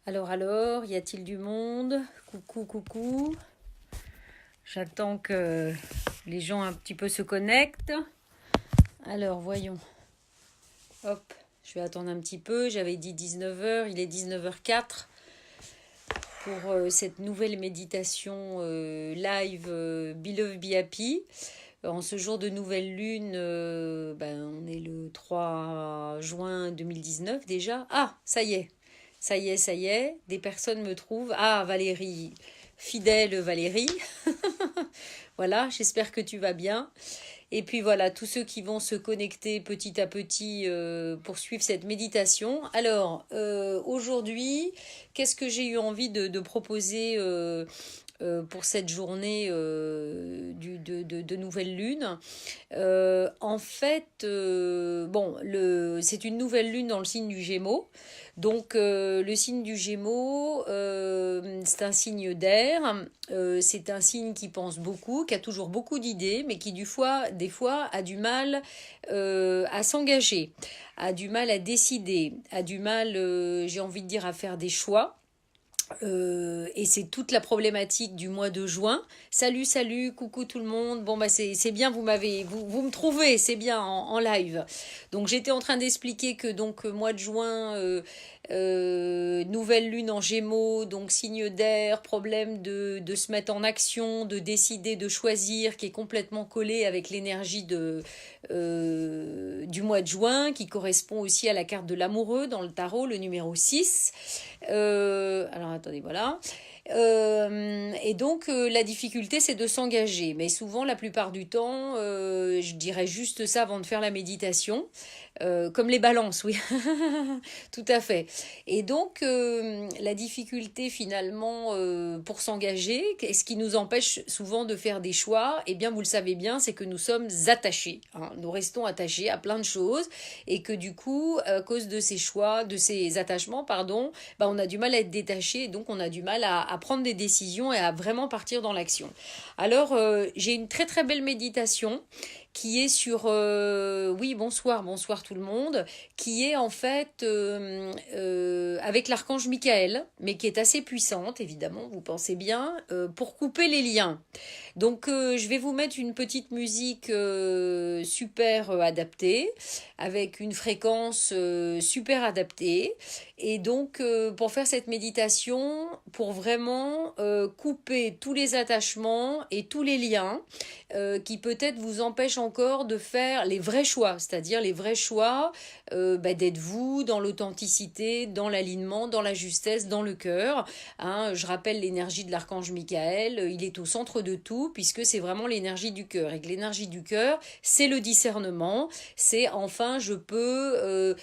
Alors, y a-t-il du monde? Coucou, coucou. J'attends que les gens un petit peu se connectent. Alors, voyons. Hop, je vais attendre un petit peu. J'avais dit 19h, il est 19h04 pour cette nouvelle méditation live Be Love Be Happy. En ce jour de nouvelle lune, on est le 3 juin 2019 déjà. Ah, ça y est. Ça y est, des personnes me trouvent. Ah, Valérie, fidèle Valérie. Voilà, j'espère que tu vas bien. Et puis voilà, tous ceux qui vont se connecter petit à petit pour suivre cette méditation. Alors, aujourd'hui, qu'est-ce que j'ai eu envie de proposer pour cette journée de nouvelle lune. C'est une nouvelle lune dans le signe du Gémeaux. Donc, le signe du Gémeaux, c'est un signe d'air. C'est un signe qui pense beaucoup, qui a toujours beaucoup d'idées, mais qui des fois a du mal à s'engager, a du mal à décider, a du mal, j'ai envie de dire, à faire des choix. Et c'est toute la problématique du mois de juin. Salut, coucou tout le monde. Bon bah c'est bien, vous me trouvez, c'est bien en live. Donc j'étais en train d'expliquer que donc mois de juin, nouvelle lune en Gémeaux, donc signe d'air, problème de se mettre en action, de décider, de choisir, qui est complètement collé avec l'énergie du mois de juin, qui correspond aussi à la carte de l'amoureux dans le tarot, le numéro 6. Alors attendez, voilà. Et donc la difficulté c'est de s'engager, mais souvent la plupart du temps je dirais juste ça avant de faire la méditation, comme les balances, oui. Tout à fait. Et donc la difficulté finalement pour s'engager, ce qui nous empêche souvent de faire des choix, eh bien vous le savez bien, c'est que nous sommes attachés, hein. Nous restons attachés à plein de choses et que du coup à cause de ces choix, de ces attachements, pardon, on a du mal à être détaché et donc on a du mal à prendre des décisions et à vraiment partir dans l'action. Alors, j'ai une très très belle méditation qui est sur... oui, bonsoir tout le monde, qui est en fait avec l'archange Michael, mais qui est assez puissante, évidemment, vous pensez bien, pour couper les liens. Donc je vais vous mettre une petite musique super adaptée, avec une fréquence super adaptée. Et donc pour faire cette méditation, pour vraiment couper tous les attachements et tous les liens qui peut-être vous empêchent encore de faire les vrais choix, c'est-à-dire les vrais choix d'être vous, dans l'authenticité, dans l'alignement, dans la justesse, dans le cœur. Hein, je rappelle l'énergie de l'archange Michael, il est au centre de tout, puisque c'est vraiment l'énergie du cœur. Et que l'énergie du cœur, c'est le discernement, c'est enfin je peux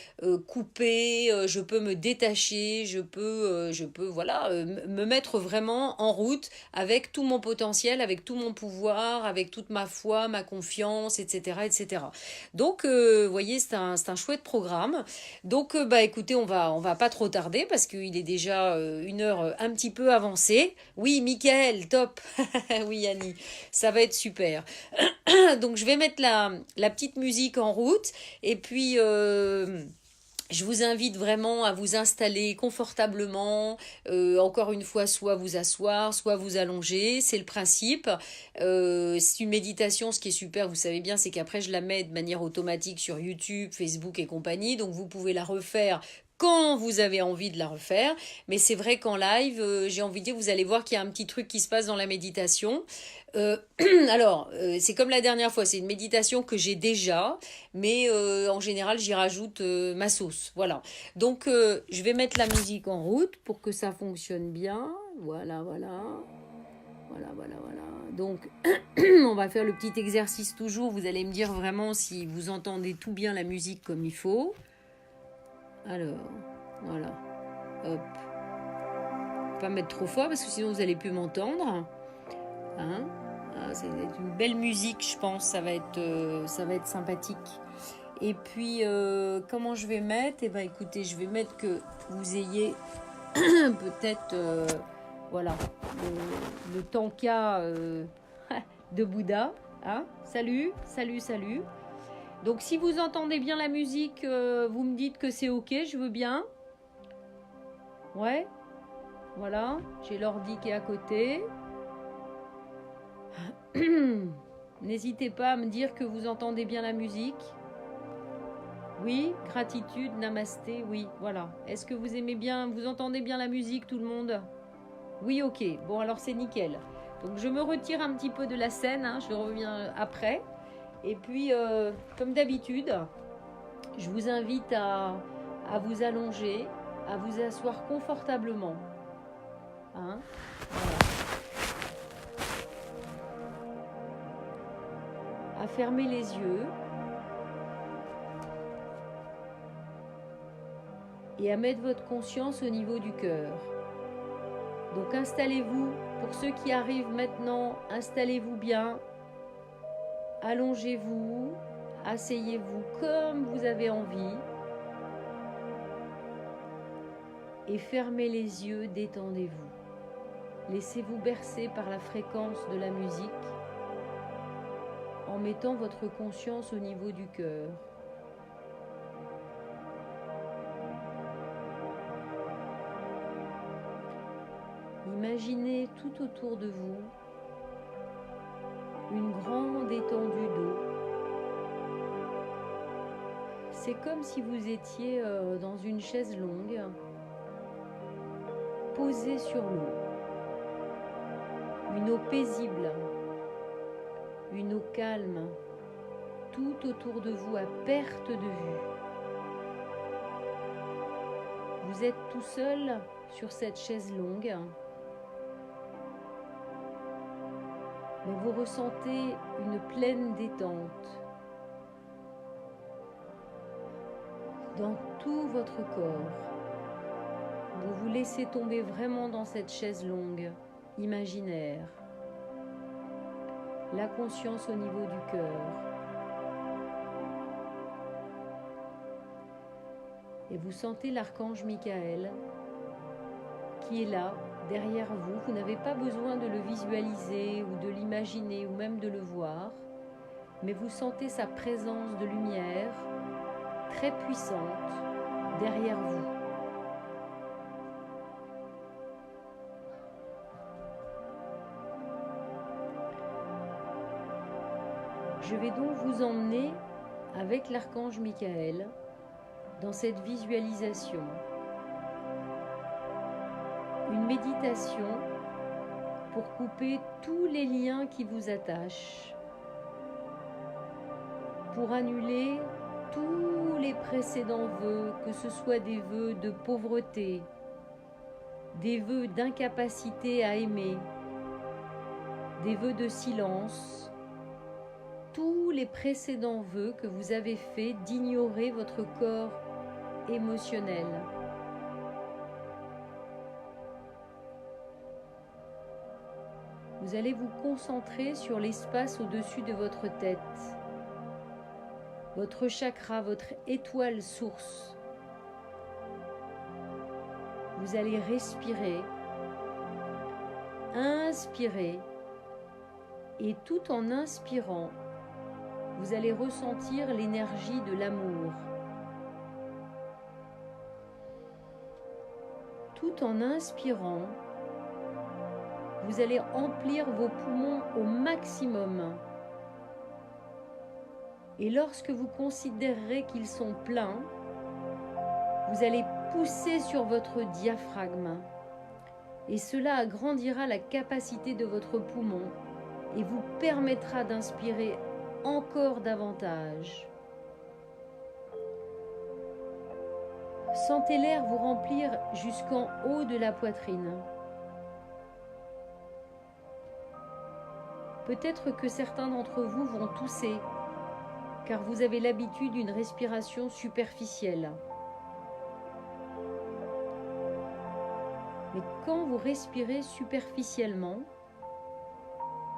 couper, je peux me détacher, je peux voilà, me mettre vraiment en route avec tout mon potentiel, avec tout mon pouvoir, avec toute ma foi, ma confiance, etc. etc. Donc, vous voyez, c'est un chouette programme. Donc, écoutez, on va pas trop tarder parce qu'il est déjà une heure un petit peu avancée. Oui, Mickaël, top. Oui, Annie, ça va être super. Donc, je vais mettre la petite musique en route et puis... je vous invite vraiment à vous installer confortablement, encore une fois, soit vous asseoir, soit vous allonger, c'est le principe. C'est une méditation, ce qui est super, vous savez bien, c'est qu'après je la mets de manière automatique sur YouTube, Facebook et compagnie, donc vous pouvez la refaire quand vous avez envie de la refaire. Mais c'est vrai qu'en live, j'ai envie de dire, vous allez voir qu'il y a un petit truc qui se passe dans la méditation. Euh, c'est comme la dernière fois, c'est une méditation que j'ai déjà, mais en général, j'y rajoute ma sauce. Voilà. Donc, je vais mettre la musique en route pour que ça fonctionne bien. Voilà, voilà. Voilà, voilà, voilà. Donc, on va faire le petit exercice toujours. Vous allez me dire vraiment si vous entendez tout bien la musique comme il faut. Alors, voilà. Hop. Pas mettre trop fort parce que sinon vous allez plus m'entendre. Hein? Ah, c'est une belle musique, je pense. Ça va être sympathique. Et puis, comment je vais mettre? Eh ben, écoutez, je vais mettre que vous ayez peut-être, voilà, le tanka de Bouddha. Hein? Salut, salut, salut. Donc, si vous entendez bien la musique, vous me dites que c'est OK, je veux bien. Ouais. Voilà, j'ai l'ordi qui est à côté. N'hésitez pas à me dire que vous entendez bien la musique. Oui, gratitude, namasté, oui, voilà. Est-ce que vous aimez bien, vous entendez bien la musique, tout le monde? Oui, ok. Bon, alors c'est nickel. Donc je me retire un petit peu de la scène, hein, je reviens après. Et puis, comme d'habitude, je vous invite à vous allonger, à vous asseoir confortablement. Hein, voilà. À fermer les yeux. Et à mettre votre conscience au niveau du cœur. Donc installez-vous, pour ceux qui arrivent maintenant, installez-vous bien, allongez-vous, asseyez-vous comme vous avez envie et fermez les yeux, détendez-vous. Laissez-vous bercer par la fréquence de la musique en mettant votre conscience au niveau du cœur. Imaginez tout autour de vous une grande étendue d'eau. C'est comme si vous étiez dans une chaise longue, posée sur l'eau. Une eau paisible, une eau calme, tout autour de vous à perte de vue. Vous êtes tout seul sur cette chaise longue. Mais vous ressentez une pleine détente dans tout votre corps. Vous vous laissez tomber vraiment dans cette chaise longue, imaginaire. La conscience au niveau du cœur. Et vous sentez l'archange Michael qui est là, derrière vous. Vous n'avez pas besoin de le visualiser ou de l'imaginer ou même de le voir, mais vous sentez sa présence de lumière très puissante derrière vous. Je vais donc vous emmener avec l'archange Michael dans cette visualisation. Une méditation pour couper tous les liens qui vous attachent, pour annuler tous les précédents vœux, que ce soit des vœux de pauvreté, des vœux d'incapacité à aimer, des vœux de silence, tous les précédents vœux que vous avez faits d'ignorer votre corps émotionnel. Vous allez vous concentrer sur l'espace au-dessus de votre tête, votre chakra, votre étoile source. Vous allez respirer, inspirer, et tout en inspirant, vous allez ressentir l'énergie de l'amour. Tout en inspirant, vous allez remplir vos poumons au maximum. Et lorsque vous considérerez qu'ils sont pleins, vous allez pousser sur votre diaphragme. Et cela agrandira la capacité de votre poumon et vous permettra d'inspirer encore davantage. Sentez l'air vous remplir jusqu'en haut de la poitrine. Peut-être que certains d'entre vous vont tousser, car vous avez l'habitude d'une respiration superficielle. Mais quand vous respirez superficiellement,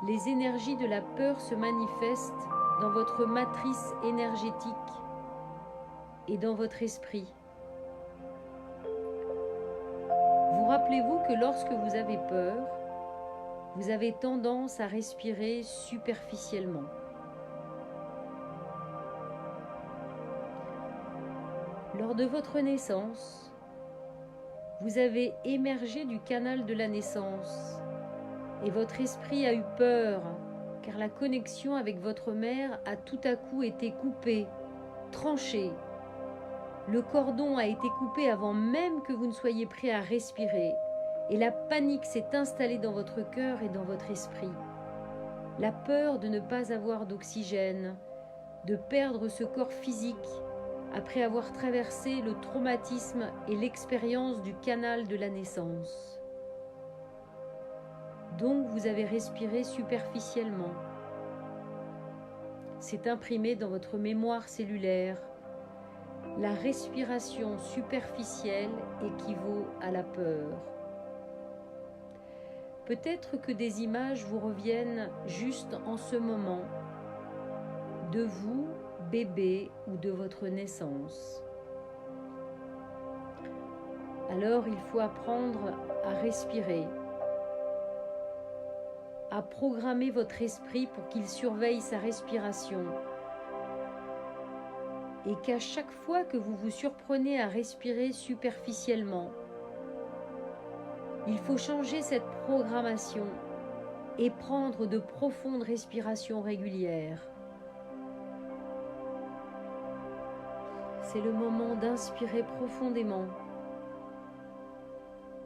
les énergies de la peur se manifestent dans votre matrice énergétique et dans votre esprit. Vous rappelez-vous que lorsque vous avez peur, vous avez tendance à respirer superficiellement. Lors de votre naissance, vous avez émergé du canal de la naissance et votre esprit a eu peur car la connexion avec votre mère a tout à coup été coupée, tranchée. Le cordon a été coupé avant même que vous ne soyez prêt à respirer et la panique s'est installée dans votre cœur et dans votre esprit. La peur de ne pas avoir d'oxygène, de perdre ce corps physique après avoir traversé le traumatisme et l'expérience du canal de la naissance. Donc vous avez respiré superficiellement. C'est imprimé dans votre mémoire cellulaire. La respiration superficielle équivaut à la peur. Peut-être que des images vous reviennent juste en ce moment, de vous, bébé, ou de votre naissance. Alors il faut apprendre à respirer, à programmer votre esprit pour qu'il surveille sa respiration et qu'à chaque fois que vous vous surprenez à respirer superficiellement, il faut changer cette programmation et prendre de profondes respirations régulières. C'est le moment d'inspirer profondément,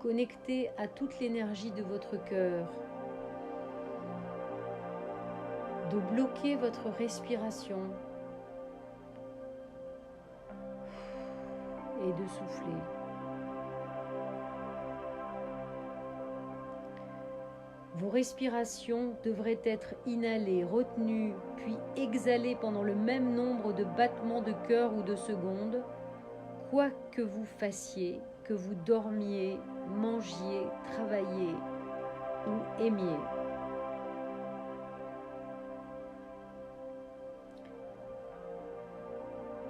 connecté à toute l'énergie de votre cœur, de bloquer votre respiration et de souffler. Vos respirations devraient être inhalées, retenues, puis exhalées pendant le même nombre de battements de cœur ou de secondes, quoi que vous fassiez, que vous dormiez, mangiez, travailliez ou aimiez.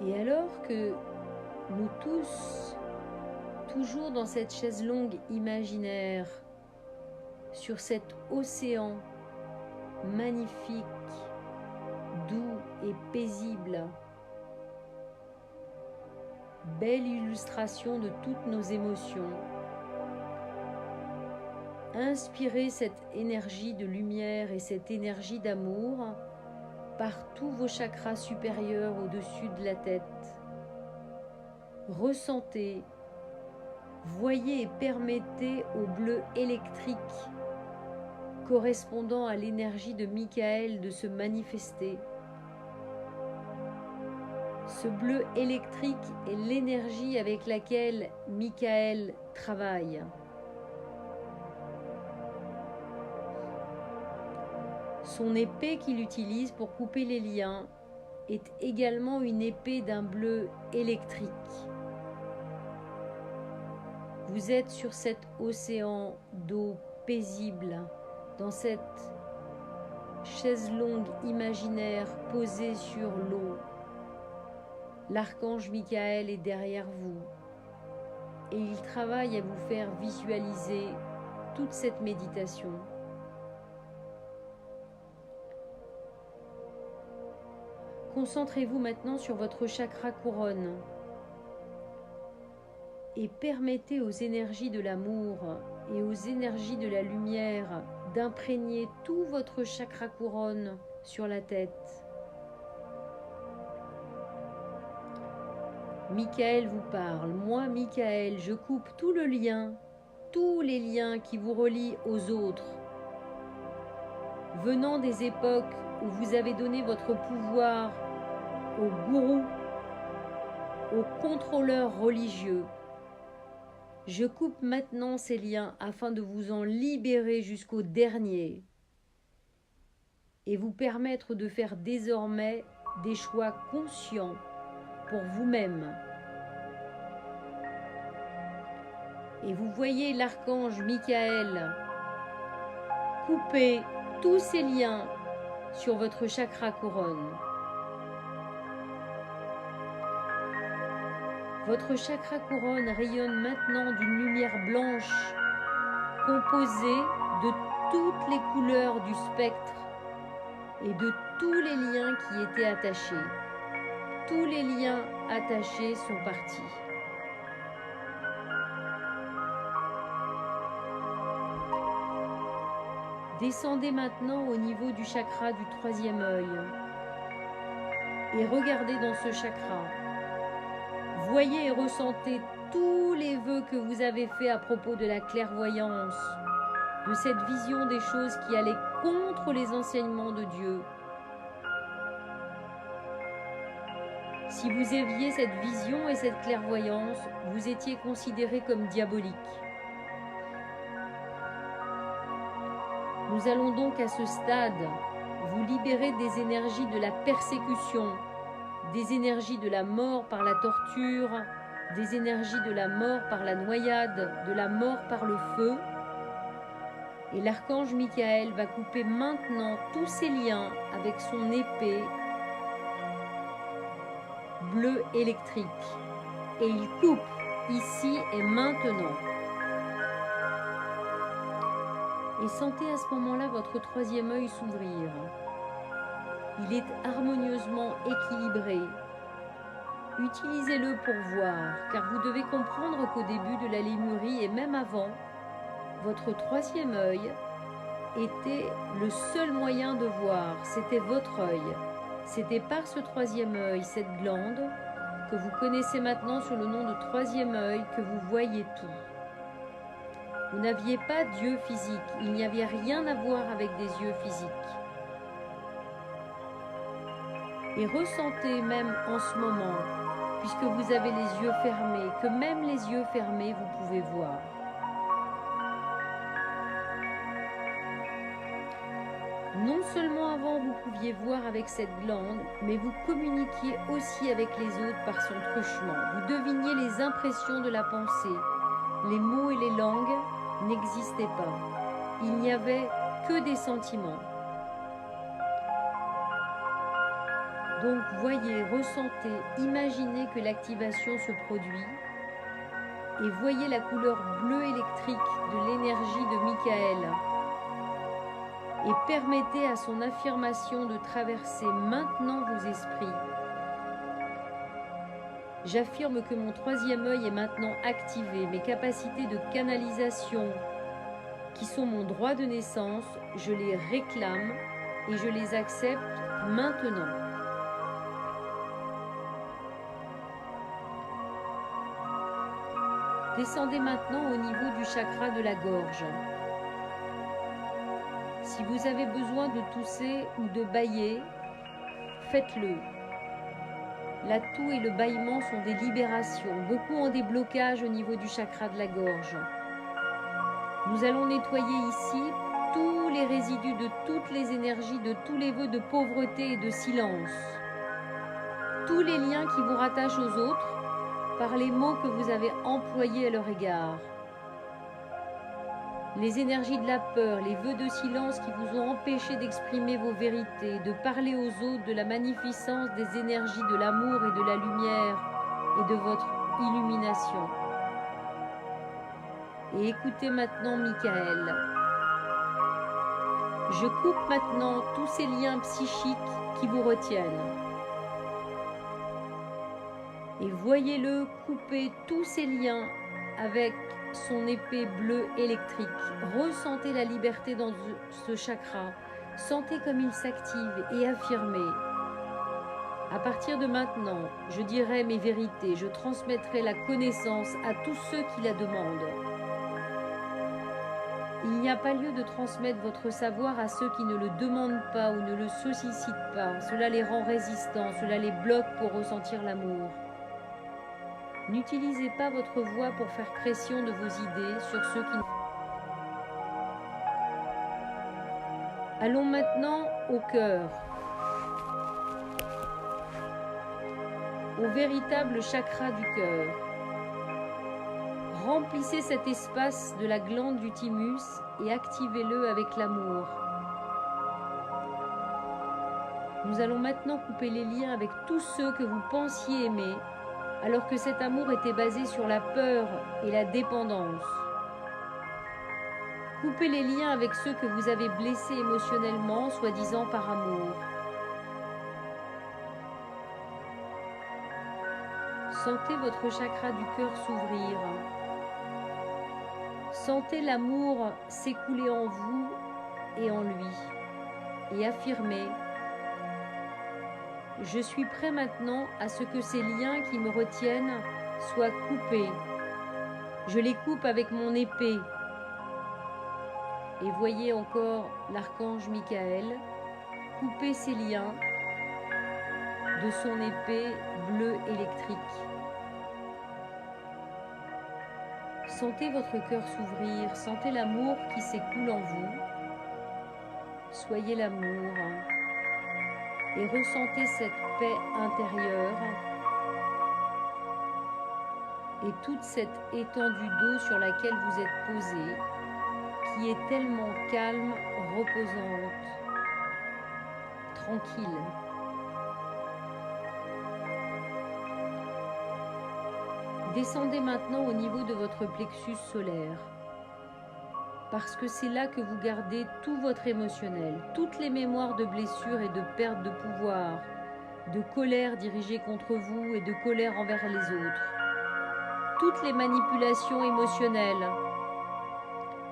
Et alors que nous tous, toujours dans cette chaise longue imaginaire, sur cet océan magnifique, doux et paisible, belle illustration de toutes nos émotions. Inspirez cette énergie de lumière et cette énergie d'amour par tous vos chakras supérieurs au-dessus de la tête. Ressentez, voyez et permettez au bleu électrique correspondant à l'énergie de Michael de se manifester. Ce bleu électrique est l'énergie avec laquelle Michael travaille. Son épée qu'il utilise pour couper les liens est également une épée d'un bleu électrique. Vous êtes sur cet océan d'eau paisible, dans cette chaise longue imaginaire posée sur l'eau. L'archange Michael est derrière vous et il travaille à vous faire visualiser toute cette méditation. Concentrez-vous maintenant sur votre chakra couronne et permettez aux énergies de l'amour et aux énergies de la lumière d'imprégner tout votre chakra couronne sur la tête. Michael vous parle. Moi, Michael, je coupe tout le lien, tous les liens qui vous relient aux autres, venant des époques où vous avez donné votre pouvoir aux gourous, aux contrôleurs religieux. Je coupe maintenant ces liens afin de vous en libérer jusqu'au dernier et vous permettre de faire désormais des choix conscients pour vous-même. Et vous voyez l'archange Michael couper tous ces liens sur votre chakra couronne. Votre chakra couronne rayonne maintenant d'une lumière blanche composée de toutes les couleurs du spectre et de tous les liens qui étaient attachés. Tous les liens attachés sont partis. Descendez maintenant au niveau du chakra du troisième œil et regardez dans ce chakra. Voyez et ressentez tous les vœux que vous avez faits à propos de la clairvoyance, de cette vision des choses qui allaient contre les enseignements de Dieu. Si vous aviez cette vision et cette clairvoyance, vous étiez considéré comme diabolique. Nous allons donc à ce stade vous libérer des énergies de la persécution, des énergies de la mort par la torture, des énergies de la mort par la noyade, de la mort par le feu. Et l'archange Michael va couper maintenant tous ces liens avec son épée bleue électrique. Et il coupe ici et maintenant. Et sentez à ce moment-là votre troisième œil s'ouvrir. Il est harmonieusement équilibré. Utilisez-le pour voir, car vous devez comprendre qu'au début de la Lémurie et même avant, votre troisième œil était le seul moyen de voir, c'était votre œil. C'était par ce troisième œil, cette glande, que vous connaissez maintenant sous le nom de troisième œil, que vous voyez tout. Vous n'aviez pas d'yeux physiques, il n'y avait rien à voir avec des yeux physiques. Et ressentez même en ce moment, puisque vous avez les yeux fermés, que même les yeux fermés, vous pouvez voir. Non seulement avant vous pouviez voir avec cette glande, mais vous communiquiez aussi avec les autres par son truchement. Vous deviniez les impressions de la pensée. Les mots et les langues n'existaient pas. Il n'y avait que des sentiments. Donc voyez, ressentez, imaginez que l'activation se produit et voyez la couleur bleue électrique de l'énergie de Michael. Et permettez à son affirmation de traverser maintenant vos esprits. J'affirme que mon troisième œil est maintenant activé. Mes capacités de canalisation, qui sont mon droit de naissance, je les réclame et je les accepte maintenant. Descendez maintenant au niveau du chakra de la gorge. Si vous avez besoin de tousser ou de bâiller, faites-le. La toux et le bâillement sont des libérations. Beaucoup ont des blocages au niveau du chakra de la gorge. Nous allons nettoyer ici tous les résidus de toutes les énergies, de tous les vœux de pauvreté et de silence. Tous les liens qui vous rattachent aux autres par les mots que vous avez employés à leur égard. Les énergies de la peur, les vœux de silence qui vous ont empêché d'exprimer vos vérités, de parler aux autres de la magnificence des énergies de l'amour et de la lumière et de votre illumination. Et écoutez maintenant Michael. Je coupe maintenant tous ces liens psychiques qui vous retiennent. Et voyez-le couper tous ces liens avec son épée bleue électrique. Ressentez la liberté dans ce chakra. Sentez comme il s'active et affirmez. À partir de maintenant, je dirai mes vérités. Je transmettrai la connaissance à tous ceux qui la demandent. Il n'y a pas lieu de transmettre votre savoir à ceux qui ne le demandent pas ou ne le sollicitent pas. Cela les rend résistants, cela les bloque pour ressentir l'amour. N'utilisez pas votre voix pour faire pression de vos idées sur ceux qui... Allons maintenant au cœur, au véritable chakra du cœur. Remplissez cet espace de la glande du thymus et activez-le avec l'amour. Nous allons maintenant couper les liens avec tous ceux que vous pensiez aimer, alors que cet amour était basé sur la peur et la dépendance. Coupez les liens avec ceux que vous avez blessés émotionnellement, soi-disant par amour. Sentez votre chakra du cœur s'ouvrir. Sentez l'amour s'écouler en vous et en lui. Et affirmez: je suis prêt maintenant à ce que ces liens qui me retiennent soient coupés. Je les coupe avec mon épée. Et voyez encore l'archange Michael couper ces liens de son épée bleue électrique. Sentez votre cœur s'ouvrir, sentez l'amour qui s'écoule en vous. Soyez l'amour et ressentez cette paix intérieure et toute cette étendue d'eau sur laquelle vous êtes posé, qui est tellement calme, reposante, tranquille. Descendez maintenant au niveau de votre plexus solaire, parce que c'est là que vous gardez tout votre émotionnel, toutes les mémoires de blessures et de perte de pouvoir, de colère dirigée contre vous et de colère envers les autres, toutes les manipulations émotionnelles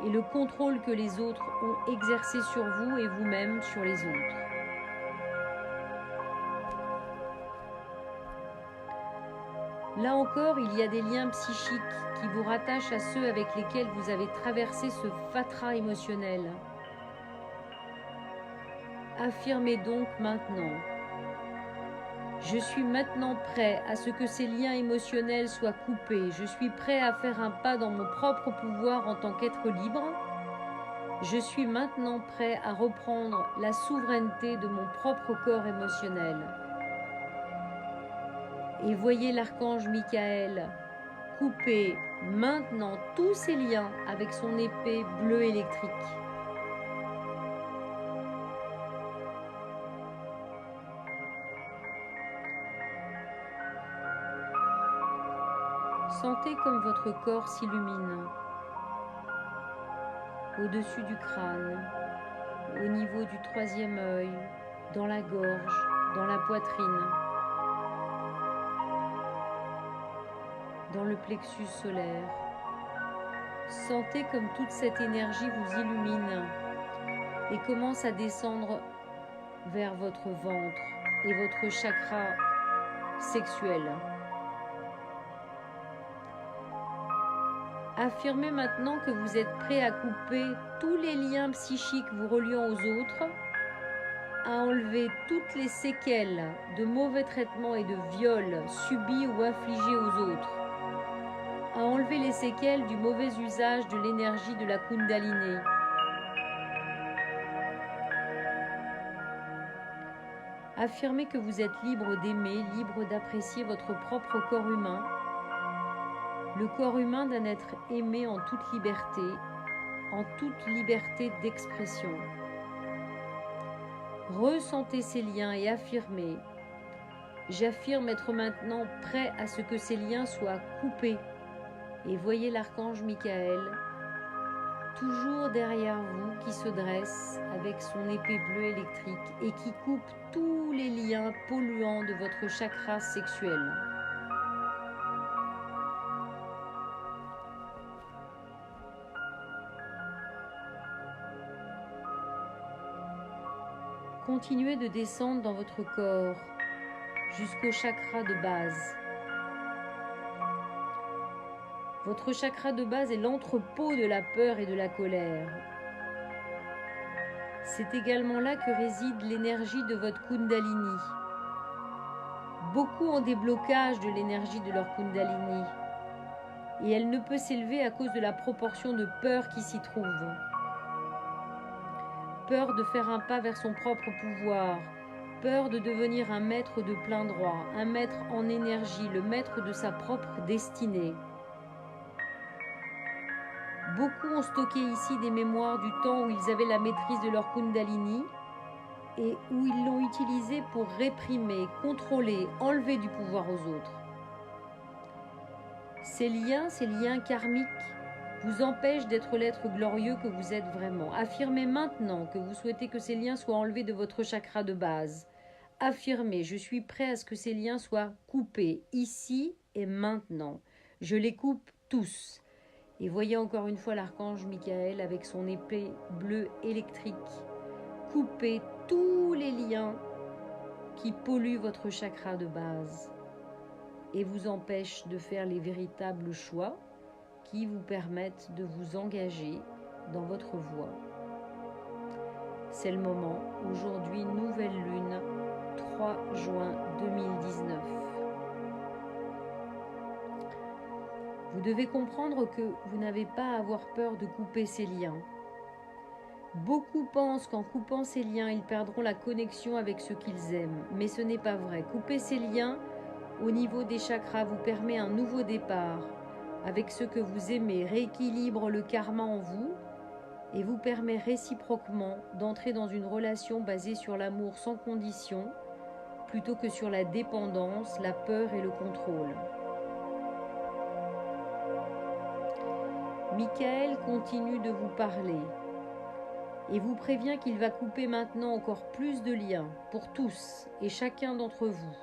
et le contrôle que les autres ont exercé sur vous et vous-même sur les autres. Là encore, il y a des liens psychiques qui vous rattachent à ceux avec lesquels vous avez traversé ce fatras émotionnel. Affirmez donc maintenant: je suis maintenant prêt à ce que ces liens émotionnels soient coupés. Je suis prêt à faire un pas dans mon propre pouvoir en tant qu'être libre. Je suis maintenant prêt à reprendre la souveraineté de mon propre corps émotionnel. Et voyez l'archange Michael couper maintenant tous ces liens avec son épée bleue électrique. Sentez comme votre corps s'illumine au-dessus du crâne, au niveau du troisième œil, dans la gorge, dans la poitrine, dans le plexus solaire. Sentez comme toute cette énergie vous illumine et commence à descendre vers votre ventre et votre chakra sexuel. Affirmez maintenant que vous êtes prêt à couper tous les liens psychiques vous reliant aux autres, à enlever toutes les séquelles de mauvais traitements et de viols subis ou infligés aux autres, à enlever les séquelles du mauvais usage de l'énergie de la Kundalini. Affirmez que vous êtes libre d'aimer, libre d'apprécier votre propre corps humain, le corps humain d'un être aimé en toute liberté d'expression. Ressentez ces liens et affirmez: j'affirme être maintenant prêt à ce que ces liens soient coupés. Et voyez l'archange Michael, toujours derrière vous, qui se dresse avec son épée bleue électrique et qui coupe tous les liens polluants de votre chakra sexuel. Continuez de descendre dans votre corps jusqu'au chakra de base. Votre chakra de base est l'entrepôt de la peur et de la colère. C'est également là que réside l'énergie de votre Kundalini. Beaucoup ont des blocages de l'énergie de leur Kundalini et elle ne peut s'élever à cause de la proportion de peur qui s'y trouve. Peur de faire un pas vers son propre pouvoir, peur de devenir un maître de plein droit, un maître en énergie, le maître de sa propre destinée. Beaucoup ont stocké ici des mémoires du temps où ils avaient la maîtrise de leur Kundalini et où ils l'ont utilisé pour réprimer, contrôler, enlever du pouvoir aux autres. Ces liens karmiques vous empêchent d'être l'être glorieux que vous êtes vraiment. Affirmez maintenant que vous souhaitez que ces liens soient enlevés de votre chakra de base. Affirmez: je suis prêt à ce que ces liens soient coupés, ici et maintenant. Je les coupe tous. Et voyez encore une fois l'archange Michael avec son épée bleue électrique couper tous les liens qui polluent votre chakra de base et vous empêchent de faire les véritables choix qui vous permettent de vous engager dans votre voie. C'est le moment. Aujourd'hui, nouvelle lune, 3 juin 2019. Vous devez comprendre que vous n'avez pas à avoir peur de couper ces liens. Beaucoup pensent qu'en coupant ces liens, ils perdront la connexion avec ce qu'ils aiment. Mais ce n'est pas vrai. Couper ces liens au niveau des chakras vous permet un nouveau départ avec ce que vous aimez, rééquilibre le karma en vous et vous permet réciproquement d'entrer dans une relation basée sur l'amour sans condition plutôt que sur la dépendance, la peur et le contrôle. Michael continue de vous parler et vous prévient qu'il va couper maintenant encore plus de liens pour tous et chacun d'entre vous.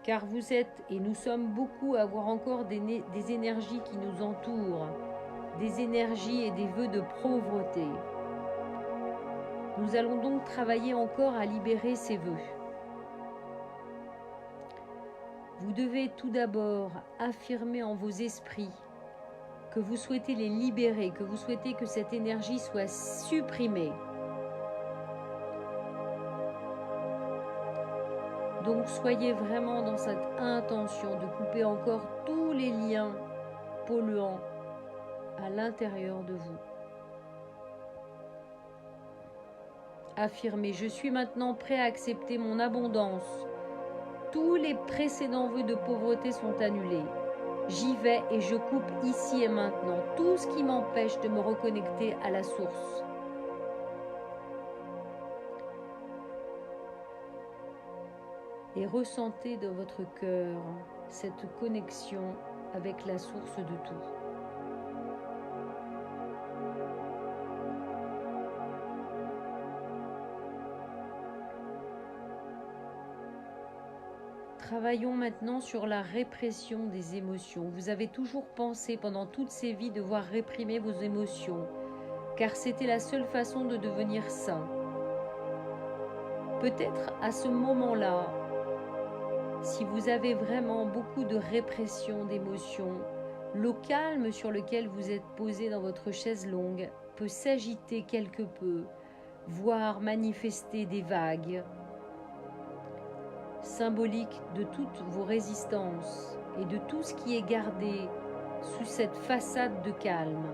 Car vous êtes, et nous sommes beaucoup à avoir encore des énergies qui nous entourent, des énergies et des vœux de pauvreté. Nous allons donc travailler encore à libérer ces vœux. Vous devez tout d'abord affirmer en vos esprits que vous souhaitez les libérer, que vous souhaitez que cette énergie soit supprimée. Donc soyez vraiment dans cette intention de couper encore tous les liens polluants à l'intérieur de vous. Affirmez, je suis maintenant prêt à accepter mon abondance. Tous les précédents vœux de pauvreté sont annulés. J'y vais et je coupe ici et maintenant tout ce qui m'empêche de me reconnecter à la source. Et ressentez dans votre cœur cette connexion avec la source de tout. Travaillons maintenant sur la répression des émotions. Vous avez toujours pensé pendant toutes ces vies devoir réprimer vos émotions, car c'était la seule façon de devenir sain. Peut-être à ce moment-là, si vous avez vraiment beaucoup de répression d'émotions, le calme sur lequel vous êtes posé dans votre chaise longue peut s'agiter quelque peu, voire manifester des vagues, symboliques de toutes vos résistances et de tout ce qui est gardé sous cette façade de calme.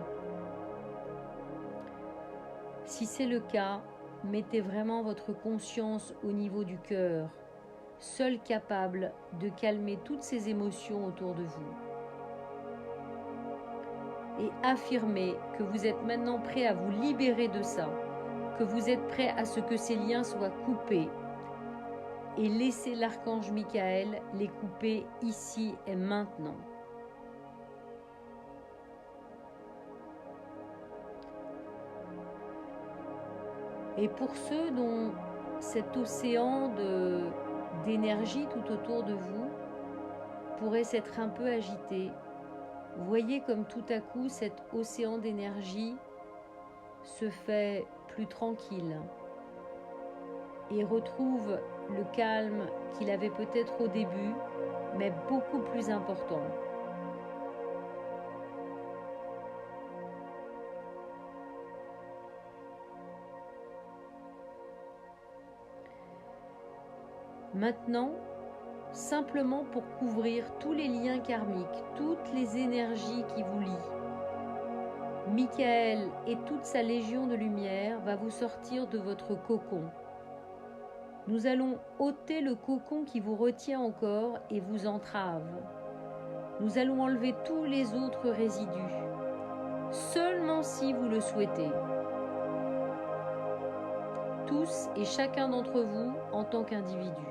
Si c'est le cas, mettez vraiment votre conscience au niveau du cœur, seul capable de calmer toutes ces émotions autour de vous. Et affirmez que vous êtes maintenant prêt à vous libérer de ça, que vous êtes prêt à ce que ces liens soient coupés et laissez l'archange Michael les couper ici et maintenant. Et pour ceux dont cet océan d'énergie tout autour de vous pourrait s'être un peu agité, voyez comme tout à coup cet océan d'énergie se fait plus tranquille et retrouve le calme qu'il avait peut-être au début, mais beaucoup plus important. Maintenant, simplement pour couvrir tous les liens karmiques, toutes les énergies qui vous lient, Michael et toute sa légion de lumière va vous sortir de votre cocon. Nous allons ôter le cocon qui vous retient encore et vous entrave. Nous allons enlever tous les autres résidus, seulement si vous le souhaitez. Tous et chacun d'entre vous en tant qu'individu.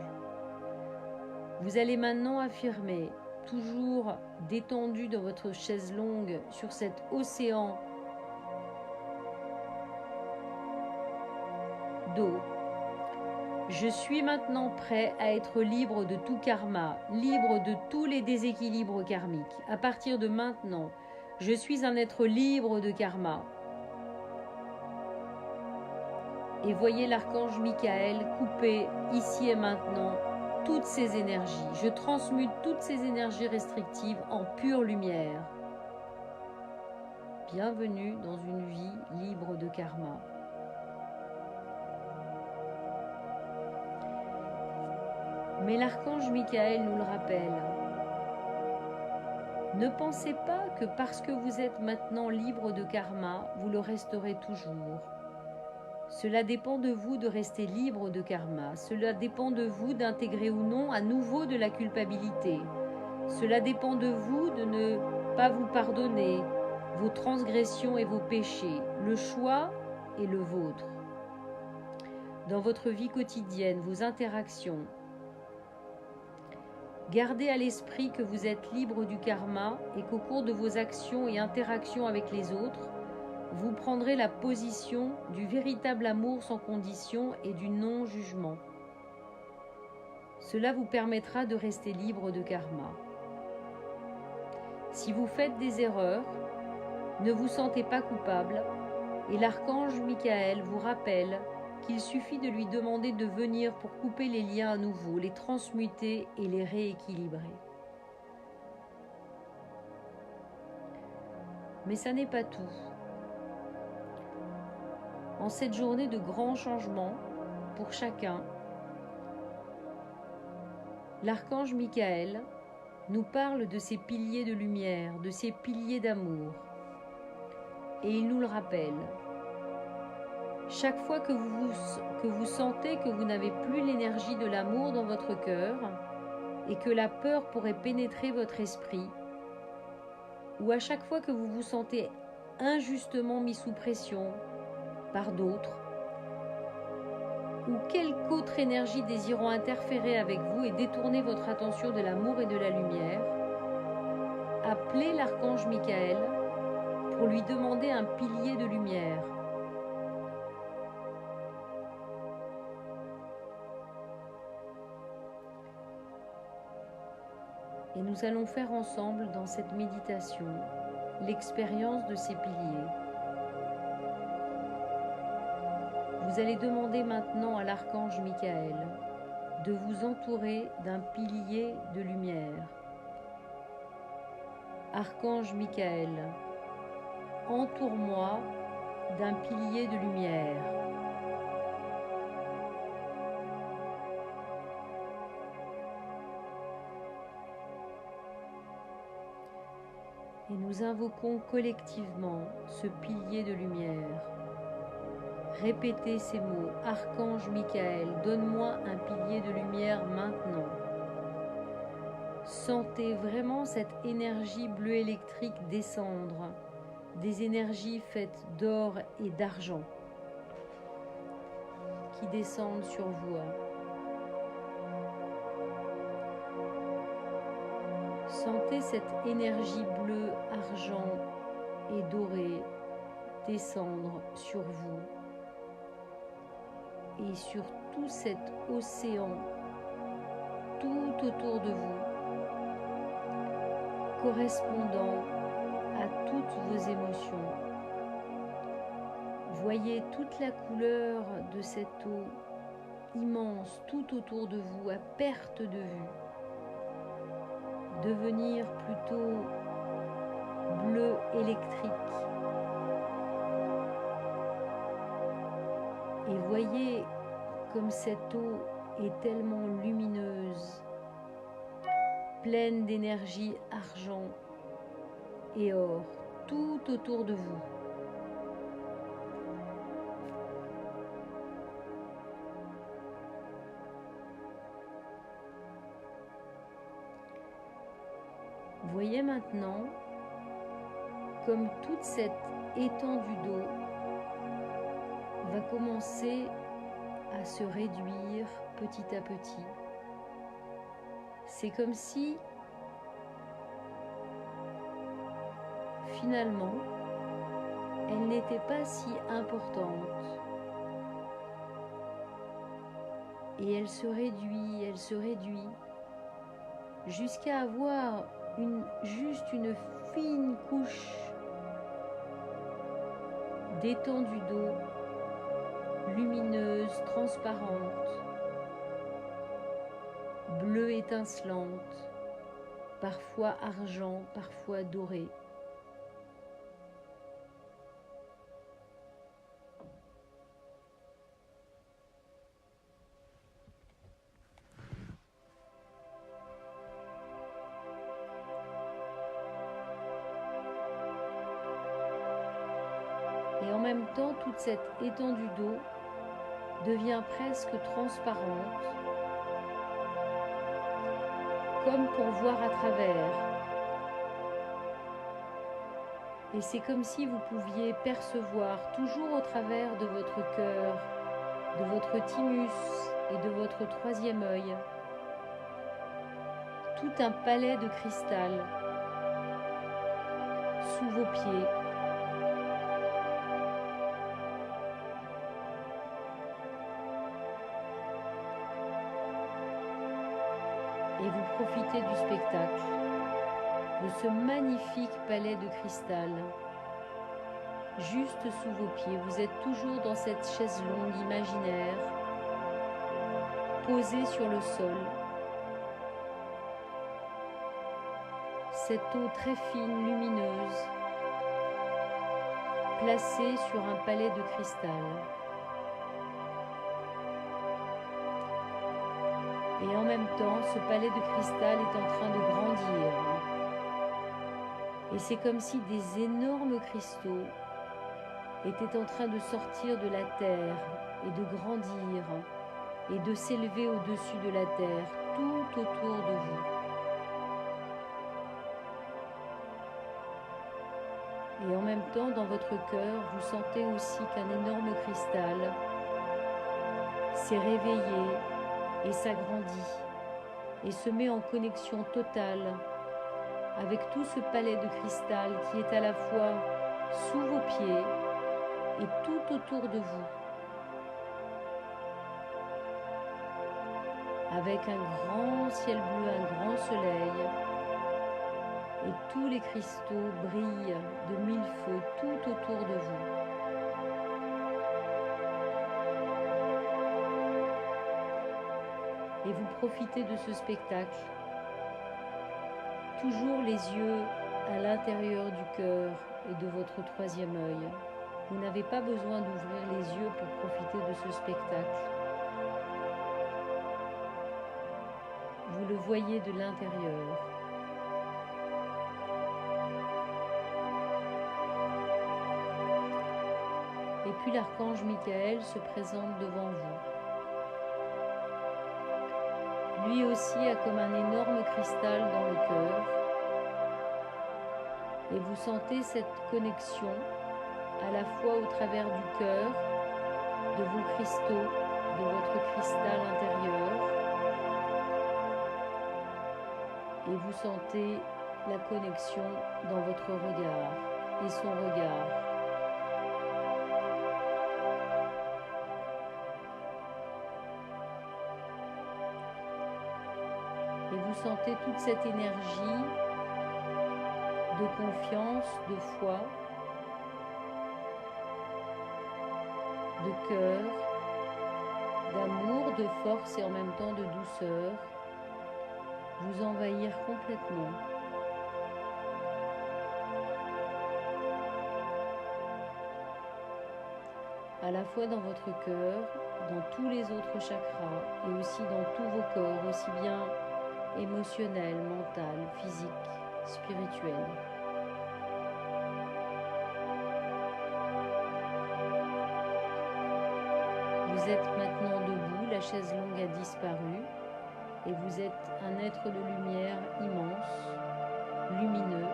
Vous allez maintenant affirmer, toujours détendu dans votre chaise longue sur cet océan d'eau, Je suis maintenant prêt à être libre de tout karma, libre de tous les déséquilibres karmiques. À partir de maintenant, je suis un être libre de karma. Et voyez l'archange Michael couper ici et maintenant toutes ces énergies. Je transmute toutes ces énergies restrictives en pure lumière. Bienvenue dans une vie libre de karma. Mais l'archange Michael nous le rappelle. Ne pensez pas que parce que vous êtes maintenant libre de karma, vous le resterez toujours. Cela dépend de vous de rester libre de karma. Cela dépend de vous d'intégrer ou non à nouveau de la culpabilité. Cela dépend de vous de ne pas vous pardonner vos transgressions et vos péchés. Le choix est le vôtre. Dans votre vie quotidienne, vos interactions, gardez à l'esprit que vous êtes libre du karma et qu'au cours de vos actions et interactions avec les autres, vous prendrez la position du véritable amour sans condition et du non-jugement. Cela vous permettra de rester libre de karma. Si vous faites des erreurs, ne vous sentez pas coupable et l'archange Michael vous rappelle qu'il suffit de lui demander de venir pour couper les liens à nouveau, les transmuter et les rééquilibrer. Mais ça n'est pas tout. En cette journée de grands changements pour chacun, l'archange Michael nous parle de ces piliers de lumière, de ces piliers d'amour. Et il nous le rappelle. Chaque fois que vous sentez que vous n'avez plus l'énergie de l'amour dans votre cœur et que la peur pourrait pénétrer votre esprit, ou à chaque fois que vous vous sentez injustement mis sous pression par d'autres, ou quelque autre énergie désirant interférer avec vous et détourner votre attention de l'amour et de la lumière, appelez l'archange Michael pour lui demander un pilier de lumière. Et nous allons faire ensemble dans cette méditation l'expérience de ces piliers. Vous allez demander maintenant à l'archange Michael de vous entourer d'un pilier de lumière. Archange Michael, entoure-moi d'un pilier de lumière. Et nous invoquons collectivement ce pilier de lumière. Répétez ces mots. Archange Michael, donne-moi un pilier de lumière maintenant. Sentez vraiment cette énergie bleue électrique descendre, des énergies faites d'or et d'argent qui descendent sur vous. Sentez cette énergie bleue, argent et dorée descendre sur vous et sur tout cet océan tout autour de vous, correspondant à toutes vos émotions. Voyez toute la couleur de cette eau immense tout autour de vous à perte de vue devenir plutôt bleu électrique. Et voyez comme cette eau est tellement lumineuse, pleine d'énergie argent et or tout autour de vous. Voyez maintenant comme toute cette étendue d'eau va commencer à se réduire petit à petit. C'est comme si finalement elle n'était pas si importante. Et elle se réduit, jusqu'à avoir juste une fine couche d'étendue d'eau, lumineuse, transparente, bleue étincelante, parfois argent, parfois doré. Et en même temps, toute cette étendue d'eau devient presque transparente, comme pour voir à travers. Et c'est comme si vous pouviez percevoir toujours au travers de votre cœur, de votre thymus et de votre troisième œil, tout un palais de cristal sous vos pieds. Et vous profitez du spectacle, de ce magnifique palais de cristal, juste sous vos pieds. Vous êtes toujours dans cette chaise longue imaginaire, posée sur le sol. Cette eau très fine, lumineuse, placée sur un palais de cristal. Et en même temps, ce palais de cristal est en train de grandir. Et c'est comme si des énormes cristaux étaient en train de sortir de la terre et de grandir et de s'élever au-dessus de la terre, tout autour de vous. Et en même temps, dans votre cœur, vous sentez aussi qu'un énorme cristal s'est réveillé et s'agrandit et se met en connexion totale avec tout ce palais de cristal qui est à la fois sous vos pieds et tout autour de vous, avec un grand ciel bleu, un grand soleil, et tous les cristaux brillent de mille feux tout autour de vous. Et vous profitez de ce spectacle, toujours les yeux à l'intérieur du cœur et de votre troisième œil. Vous n'avez pas besoin d'ouvrir les yeux pour profiter de ce spectacle. Vous le voyez de l'intérieur. Et puis l'archange Michael se présente devant vous. Lui aussi a comme un énorme cristal dans le cœur. Et vous sentez cette connexion à la fois au travers du cœur, de vos cristaux, de votre cristal intérieur. Et vous sentez la connexion dans votre regard et son regard. Et vous sentez toute cette énergie de confiance, de foi, de cœur, d'amour, de force et en même temps de douceur vous envahir complètement. À la fois dans votre cœur, dans tous les autres chakras et aussi dans tous vos corps, aussi bien émotionnel, mental, physique, spirituel. Vous êtes maintenant debout, la chaise longue a disparu et vous êtes un être de lumière immense, lumineux,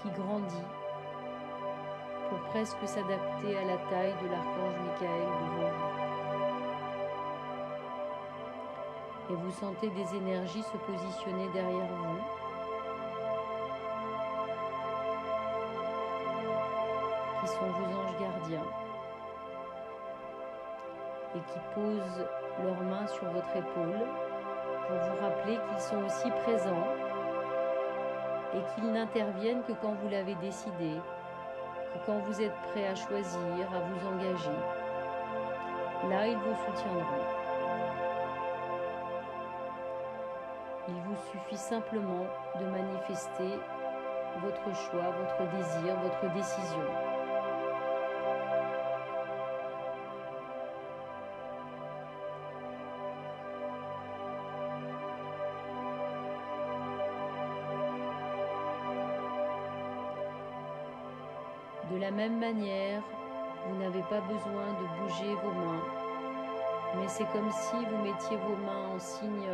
qui grandit pour presque s'adapter à la taille de l'archange Michael devant vous. Et vous sentez des énergies se positionner derrière vous. Qui sont vos anges gardiens. et qui posent leurs mains sur votre épaule pour vous rappeler qu'ils sont aussi présents et qu'ils n'interviennent que quand vous l'avez décidé, que quand vous êtes prêt à choisir, à vous engager. Là, ils vous soutiendront. Il vous suffit simplement de manifester votre choix, votre désir, votre décision. De la même manière, vous n'avez pas besoin de bouger vos mains, mais c'est comme si vous mettiez vos mains en signe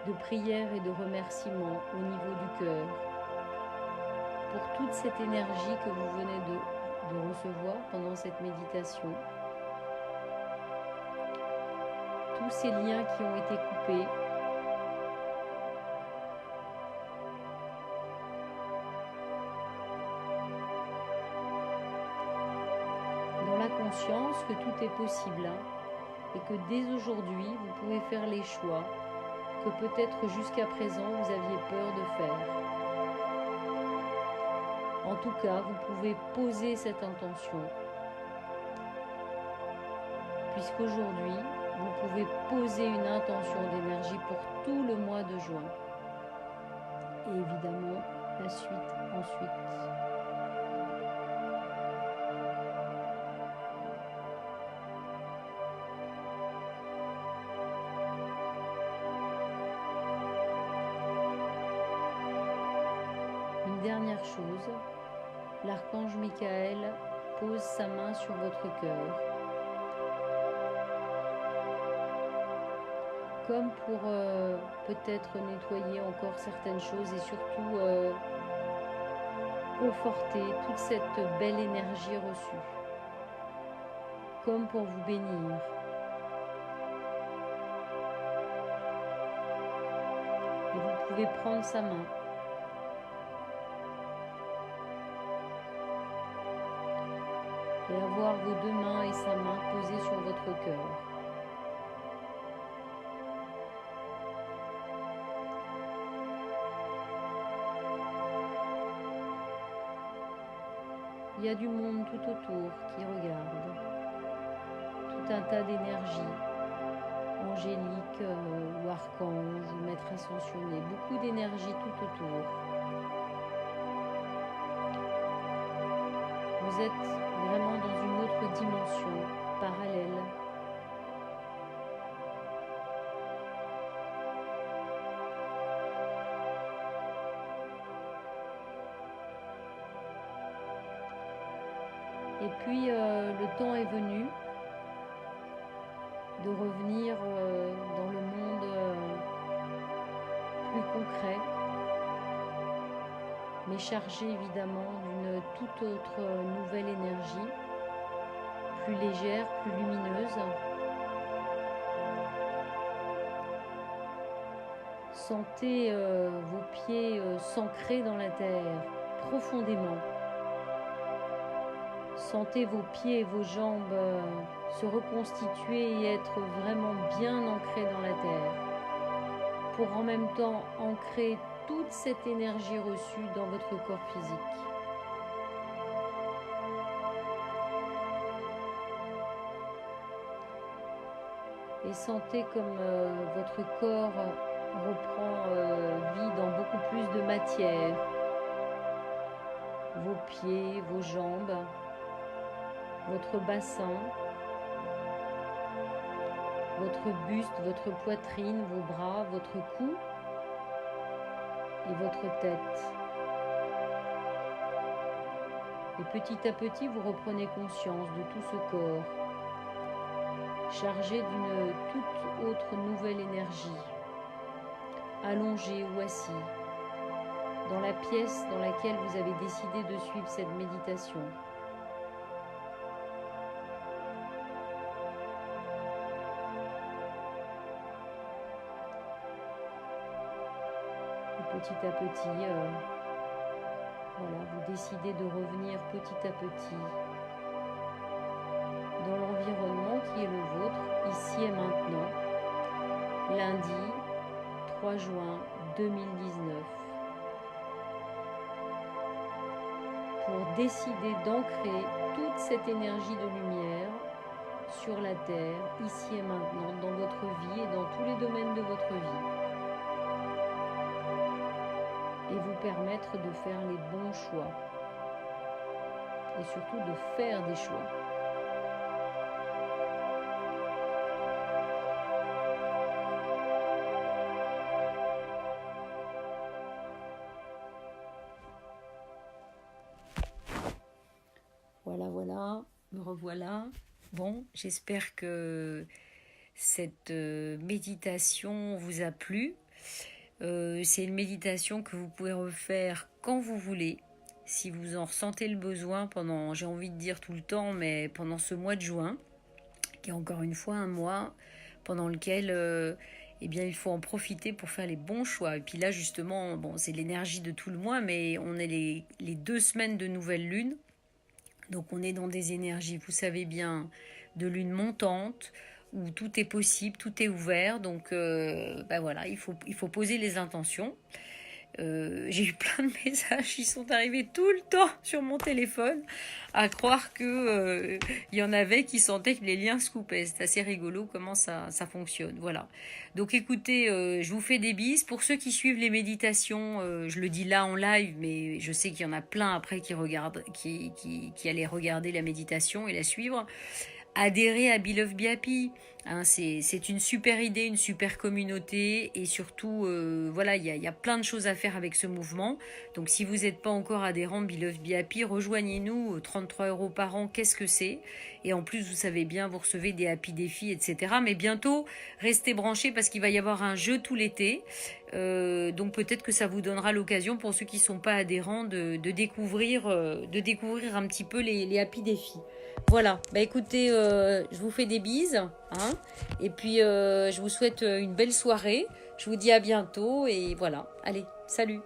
de prière et de remerciement au niveau du cœur pour toute cette énergie que vous venez de recevoir pendant cette méditation, tous ces liens qui ont été coupés, dans la conscience que tout est possible et que dès aujourd'hui vous pouvez faire les choix que peut-être jusqu'à présent vous aviez peur de faire. En tout cas, vous pouvez poser cette intention, puisqu'aujourd'hui, vous pouvez poser une intention d'énergie pour tout le mois de juin. Et évidemment, la suite ensuite. Une dernière chose, l'archange Michael pose sa main sur votre cœur, comme pour peut-être nettoyer encore certaines choses et surtout conforter toute cette belle énergie reçue, comme pour vous bénir. Et vous pouvez prendre sa main. Et avoir vos deux mains et sa main posées sur votre cœur. Il y a du monde tout autour qui regarde, tout un tas d'énergie, angélique ou archange ou maître ascensionné, beaucoup d'énergie tout autour. Vous êtes vraiment dans une autre dimension parallèle. Et puis le temps est venu de revenir dans le monde plus concret, mais chargé évidemment d'une toute autre nouvelle énergie, plus légère, plus lumineuse. Sentez vos pieds s'ancrer dans la terre profondément. Sentez vos pieds et vos jambes se reconstituer et être vraiment bien ancrés dans la terre, pour en même temps ancrer toute cette énergie reçue dans votre corps physique. Et sentez comme votre corps reprend vie dans beaucoup plus de matière. Vos pieds, vos jambes, votre bassin, votre buste, votre poitrine, vos bras, votre cou et votre tête. Et petit à petit, vous reprenez conscience de tout ce corps, chargé d'une toute autre nouvelle énergie, allongé ou assis, dans la pièce dans laquelle vous avez décidé de suivre cette méditation. Petit à petit, voilà, vous décidez de revenir petit à petit dans l'environnement qui est le vôtre, ici et maintenant, lundi 3 juin 2019, pour décider d'ancrer toute cette énergie de lumière sur la Terre, ici et maintenant, dans votre vie et dans tous les domaines de votre vie. Et vous permettre de faire les bons choix. Et surtout de faire des choix. Voilà, me revoilà. Bon, j'espère que cette méditation vous a plu. C'est une méditation que vous pouvez refaire quand vous voulez, si vous en ressentez le besoin pendant, j'ai envie de dire tout le temps, mais pendant ce mois de juin, qui est encore une fois un mois pendant lequel eh bien, il faut en profiter pour faire les bons choix. Et puis là, justement, bon, c'est l'énergie de tout le mois, mais on est les 2 semaines de nouvelle lune. Donc on est dans des énergies, vous savez bien, de lune montante, où tout est possible, tout est ouvert. Donc ben voilà, il faut poser les intentions. J'ai eu plein de messages qui sont arrivés tout le temps sur mon téléphone, à croire que il y en avait qui sentaient que les liens se coupaient. C'est assez rigolo comment ça fonctionne. Voilà. Donc écoutez, je vous fais des bises. Pour ceux qui suivent les méditations, je le dis là en live, mais je sais qu'il y en a plein après qui regardent, qui allaient regarder la méditation et la suivre. Adhérer à Beloved Be Happy, hein, c'est une super idée, une super communauté et surtout, voilà, il y a plein de choses à faire avec ce mouvement. Donc si vous n'êtes pas encore adhérent de Beloved Be Happy, rejoignez-nous, 33 € par an, qu'est-ce que c'est? Et en plus, vous savez bien, vous recevez des happy défis, etc. Mais bientôt, restez branchés parce qu'il va y avoir un jeu tout l'été. Donc peut-être que ça vous donnera l'occasion, pour ceux qui ne sont pas adhérents, de découvrir un petit peu les happy défis. Voilà, bah écoutez, je vous fais des bises, hein, et puis je vous souhaite une belle soirée, je vous dis à bientôt, et voilà, allez, salut.